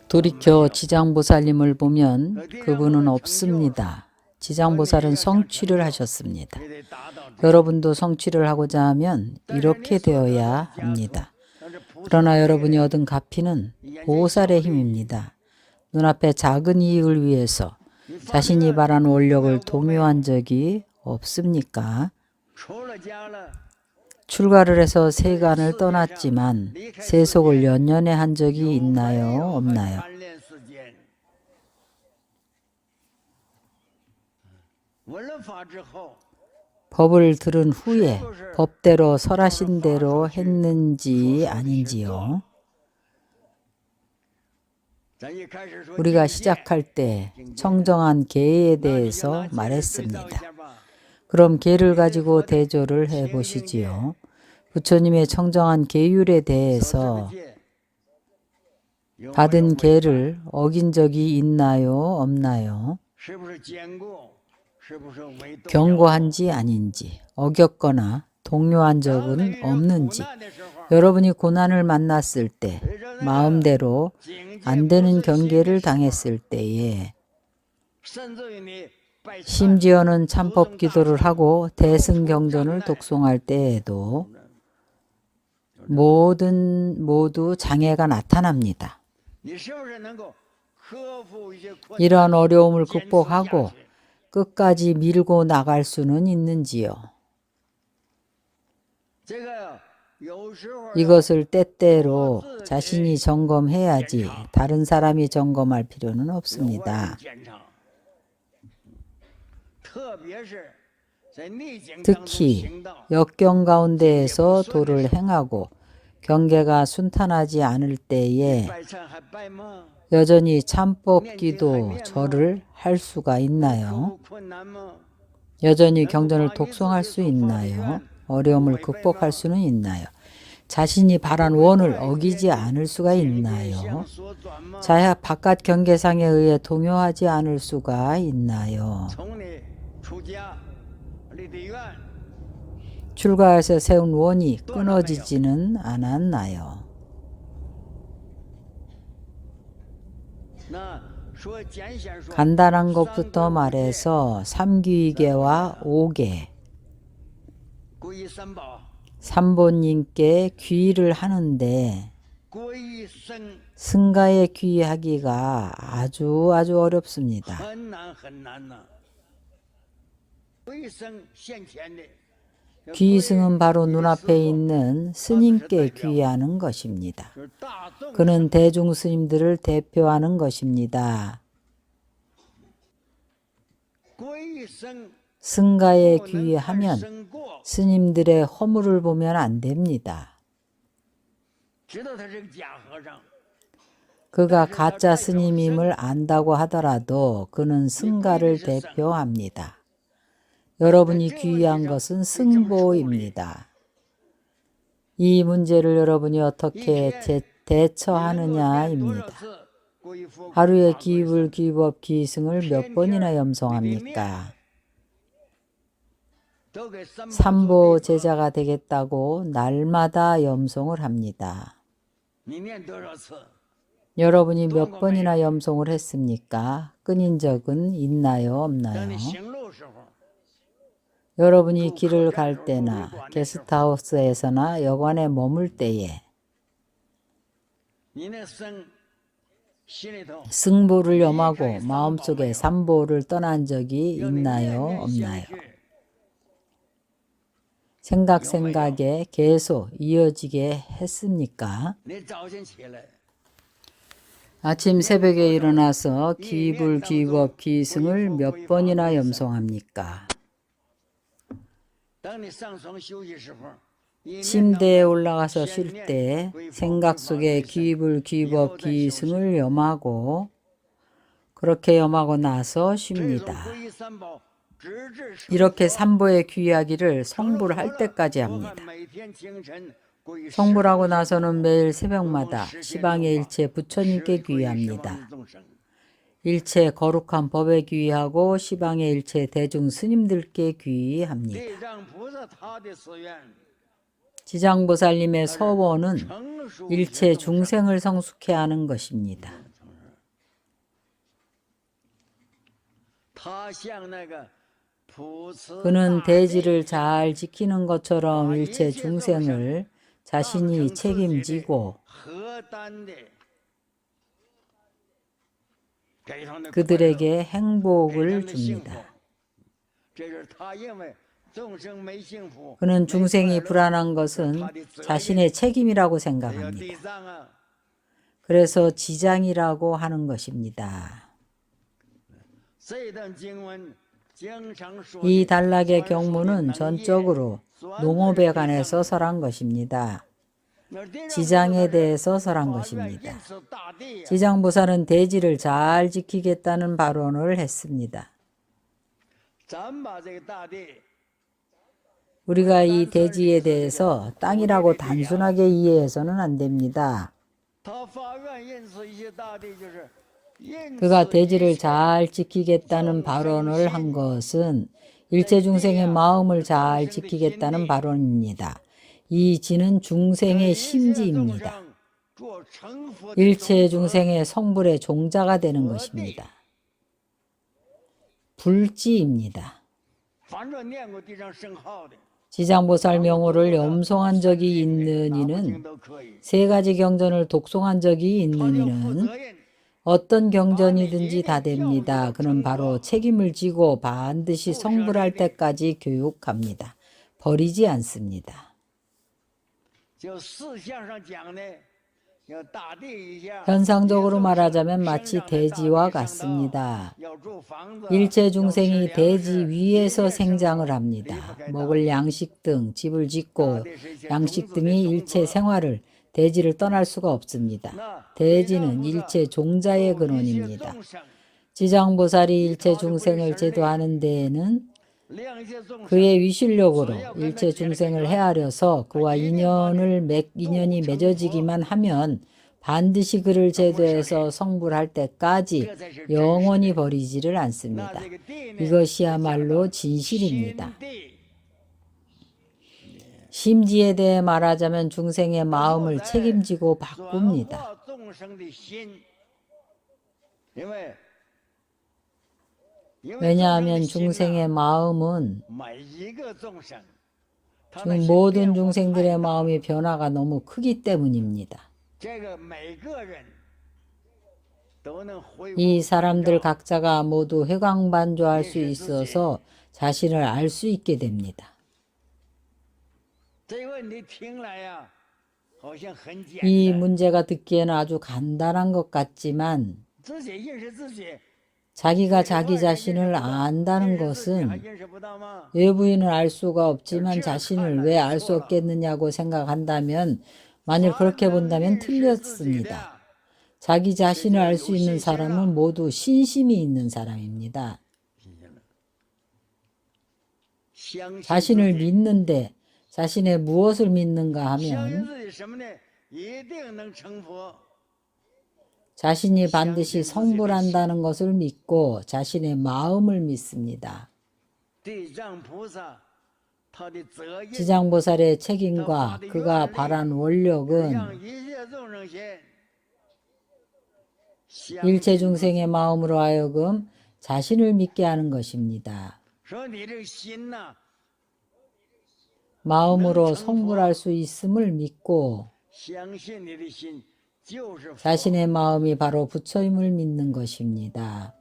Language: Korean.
돌이켜 지장보살님을 보면 그분은 없습니다. 지장보살은 성취를 하셨습니다. 여러분도 성취를 하고자 하면 이렇게 되어야 합니다. 그러나 여러분이 얻은 가피는 보살의 힘입니다. 눈앞의 작은 이익을 위해서 자신이 바라는 원력을 동요한 적이 없습니까? 출가를 해서 세간을 떠났지만 세속을 연연해 한 적이 있나요? 없나요? 법을 들은 후에 법대로 설하신 대로 했는지 아닌지요? 우리가 시작할 때 청정한 계에 대해서 말했습니다. 그럼 계를 가지고 대조를 해보시지요. 부처님의 청정한 계율에 대해서 받은 계를 어긴 적이 있나요? 없나요? 경고한지 아닌지, 어겼거나 동요한 적은 없는지, 여러분이 고난을 만났을 때, 마음대로 안 되는 경계를 당했을 때에, 심지어는 참법 기도를 하고 대승경전을 독송할 때에도 모두 장애가 나타납니다. 이러한 어려움을 극복하고 끝까지 밀고 나갈 수는 있는지요? 이것을 때때로 자신이 점검해야지 다른 사람이 점검할 필요는 없습니다. 특히 역경 가운데에서 도를 행하고 경계가 순탄하지 않을 때에 여전히 참법 기도 절을 할 수가 있나요? 여전히 경전을 독송할 수 있나요? 어려움을 극복할 수는 있나요? 자신이 바란 원을 어기지 않을 수가 있나요? 자야 바깥 경계상에 의해 동요하지 않을 수가 있나요? 출가해서 세운 원이 끊어지지는 않았나요? 간단한 것부터 말해서 삼귀계와 오계, 삼본님께 귀의를 하는데 승가에 귀의하기가 아주 어렵습니다. 귀의승은 바로 눈앞에 있는 스님께 귀의하는 것입니다. 그는 대중 스님들을 대표하는 것입니다. 승가에 귀의하면 스님들의 허물을 보면 안 됩니다. 그가 가짜 스님임을 안다고 하더라도 그는 승가를 대표합니다. 여러분이 귀의한 것은 승보입니다. 이 문제를 여러분이 어떻게 대처하느냐입니다. 하루에 기불, 기법, 기승을 몇 번이나 염송합니까? 삼보 제자가 되겠다고 날마다 염송을 합니다. 여러분이 몇 번이나 염송을 했습니까? 끊인 적은 있나요? 없나요? 여러분이 길을 갈 때나 게스트하우스에서나 여관에 머물 때에 승보를 염하고 마음속에 삼보를 떠난 적이 있나요? 없나요? 생각에 계속 이어지게 했습니까? 아침 새벽에 일어나서 기불, 기법, 기승을 몇 번이나 염송합니까? 침대에 올라가서 쉴 때 생각 속에 기불, 기법, 기승을 염하고 그렇게 염하고 나서 쉽니다. 이렇게 삼보의 귀의하기를 성불을 할 때까지 합니다. 성불하고 나서는 매일 새벽마다 시방의 일체 부처님께 귀의합니다. 일체 거룩한 법에 귀의하고 시방의 일체 대중 스님들께 귀의합니다. 지장보살님의 서원은 일체 중생을 성숙해 하는 것입니다. 그는 대지를 잘 지키는 것처럼 일체 중생을 자신이 책임지고 그들에게 행복을 줍니다. 그는 중생이 불안한 것은 자신의 책임이라고 생각합니다. 그래서 지장이라고 하는 것입니다. 이 단락의 경문은 전적으로 농업에 관해서 설한 것입니다. 지장에 대해서 설한 것입니다. 지장보살은 대지를 잘 지키겠다는 발언을 했습니다. 우리가 이 대지에 대해서 땅이라고 단순하게 이해해서는 안 됩니다. 그가 대지를 잘 지키겠다는 발언을 한 것은 일체 중생의 마음을 잘 지키겠다는 발언입니다. 이 지는 중생의 심지입니다. 일체 중생의 성불의 종자가 되는 것입니다. 불지입니다. 지장보살 명호를 염송한 적이 있는 이는, 세 가지 경전을 독송한 적이 있는 이는 어떤 경전이든지 다 됩니다. 그는 바로 책임을 지고 반드시 성불할 때까지 교육합니다. 버리지 않습니다. 현상적으로 말하자면 마치 대지와 같습니다. 일체 중생이 대지 위에서 생장을 합니다. 먹을 양식 등 집을 짓고 양식 등이 일체 생활을 대지를 떠날 수가 없습니다. 대지는 일체 종자의 근원입니다. 지장보살이 일체 중생을 제도하는 데에는 그의 위실력으로 일체 중생을 헤아려서 그와 인연이 맺어지기만 하면 반드시 그를 제도해서 성불할 때까지 영원히 버리지를 않습니다. 이것이야말로 진실입니다. 심지에 대해 말하자면 중생의 마음을 책임지고 바꿉니다. 왜냐하면 중생의 마음은 모든 중생들의 마음의 변화가 너무 크기 때문입니다. 이 사람들 각자가 모두 회광반조할 수 있어서 자신을 알 수 있게 됩니다. 이 문제가 듣기에는 아주 간단한 것 같지만 자기가 자기 자신을 안다는 것은 외부인은 알 수가 없지만 자신을 왜 알 수 없겠느냐고 생각한다면, 만일 그렇게 본다면 틀렸습니다. 자기 자신을 알 수 있는 사람은 모두 신심이 있는 사람입니다. 자신을 믿는데 자신의 무엇을 믿는가 하면 자신이 반드시 성불한다는 것을 믿고 자신의 마음을 믿습니다. 지장보살의 책임과 그가 발한 원력은 일체 중생의 마음으로 하여금 자신을 믿게 하는 것입니다. 마음으로 성불할 수 있음을 믿고 자신의 마음이 바로 부처임을 믿는 것입니다.